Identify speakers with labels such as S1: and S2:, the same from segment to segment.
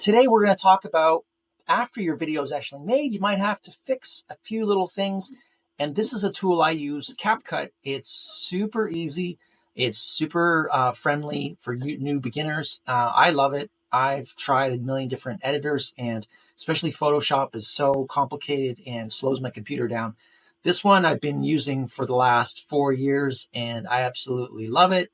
S1: Today we're going to talk about after your video is actually made, you might have to fix a few little things. And this is a tool I use, CapCut. It's super easy. It's super friendly for new beginners. I love it. I've tried a million different editors, and especially Photoshop is so complicated and slows my computer down. This one I've been using for the last 4 years, and I absolutely love it.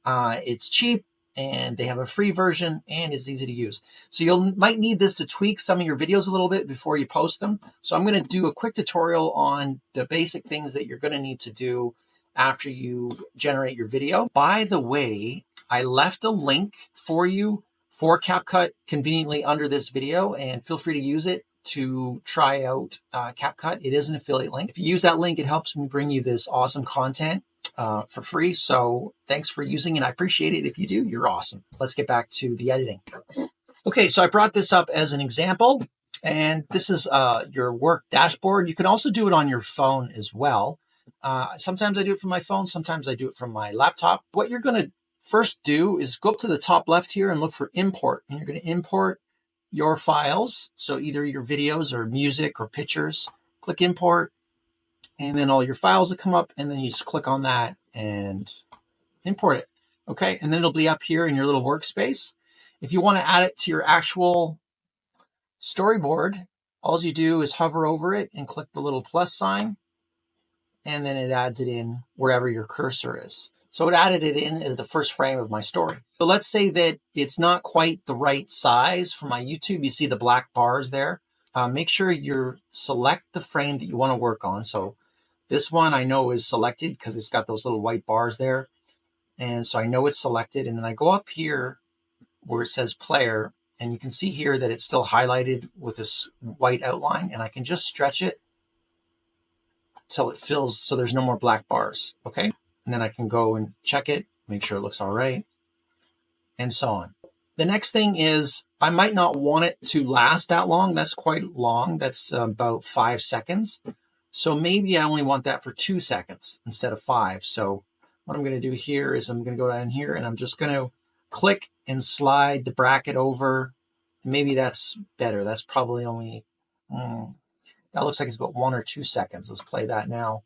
S1: It's cheap, and they have a free version, and it's easy to use. So you might need this to tweak some of your videos a little bit before you post them. So I'm going to do a quick tutorial on the basic things that you're going to need to do after you generate your video. By the way, I left a link for you for CapCut conveniently under this video, and feel free to use it to try out CapCut. It is an affiliate link. If you use that link, it helps me bring you this awesome content for free. So thanks for using it. I appreciate it. If you do, you're awesome. Let's get back to the editing. Okay, so I brought this up as an example, and this is your work dashboard. You can also do it on your phone as well. Sometimes I do it from my phone. Sometimes I do it from my laptop. What you're going to first do is go up to the top left here and look for import. And you're going to import your files. So either your videos or music or pictures. Click import. And then all your files will come up, and then you just click on that and import it. Okay, and then it'll be up here in your little workspace. If you want to add it to your actual storyboard, all you do is hover over it and click the little plus sign, and then it adds it in wherever your cursor is. So it added it in as the first frame of my story. So let's say that it's not quite the right size for my YouTube. You see the black bars there. Make sure you select the frame that you want to work on. So this one I know is selected because it's got those little white bars there. And so I know it's selected. And then I go up here where it says player, and you can see here that it's still highlighted with this white outline, and I can just stretch it till it fills so there's no more black bars. Okay. And then I can go and check it, make sure it looks all right, and so on. The next thing is I might not want it to last that long. That's quite long. That's about 5 seconds. So maybe I only want that for 2 seconds instead of 5. So what I'm going to do here is I'm going to go down here, and I'm just going to click and slide the bracket over. Maybe that's better. That's probably only, that looks like it's about 1 or 2 seconds. Let's play that now.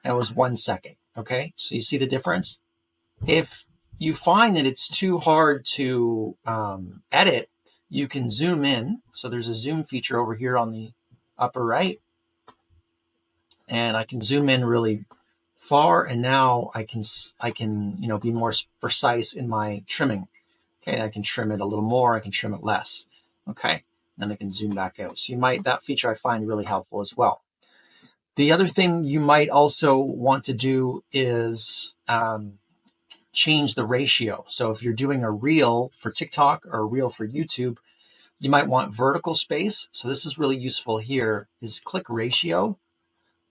S1: That was 1 second. Okay, so you see the difference? If you find that it's too hard to edit, you can zoom in. So there's a zoom feature over here on the upper right. And I can zoom in really far, and now I can be more precise in my trimming. Okay, I can trim it a little more, I can trim it less. Okay, then I can zoom back out. So that feature I find really helpful as well. The other thing you might also want to do is change the ratio. So if you're doing a reel for TikTok or a reel for YouTube, you might want vertical space. So this is really useful here, is click ratio,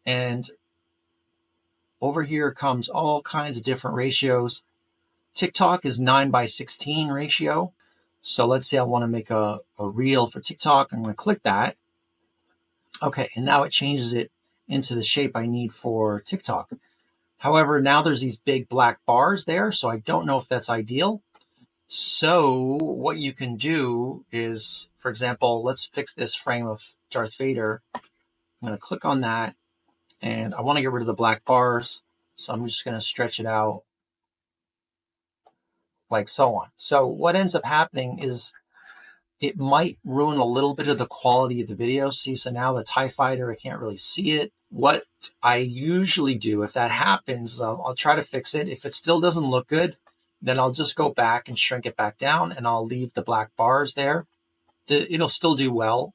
S1: and over here comes all kinds of different ratios. TikTok is 9:16 ratio. So let's say I want to make a reel for TikTok. I'm going to click that. Okay, and now it changes it into the shape I need for TikTok. However, now there's these big black bars there, so I don't know if that's ideal. So what you can do is, for example, let's fix this frame of Darth Vader. I'm going to click on that, and I want to get rid of the black bars, so I'm just going to stretch it out like so on. So what ends up happening is it might ruin a little bit of the quality of the video. See, so now the TIE Fighter, I can't really see it. What I usually do, if that happens, I'll try to fix it. If it still doesn't look good, then I'll just go back and shrink it back down, and I'll leave the black bars there. It'll still do well.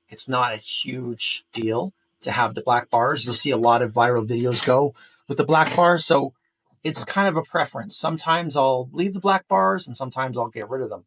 S1: It's not a huge deal to have the black bars. You'll see a lot of viral videos go with the black bars. So it's kind of a preference. Sometimes I'll leave the black bars, and sometimes I'll get rid of them.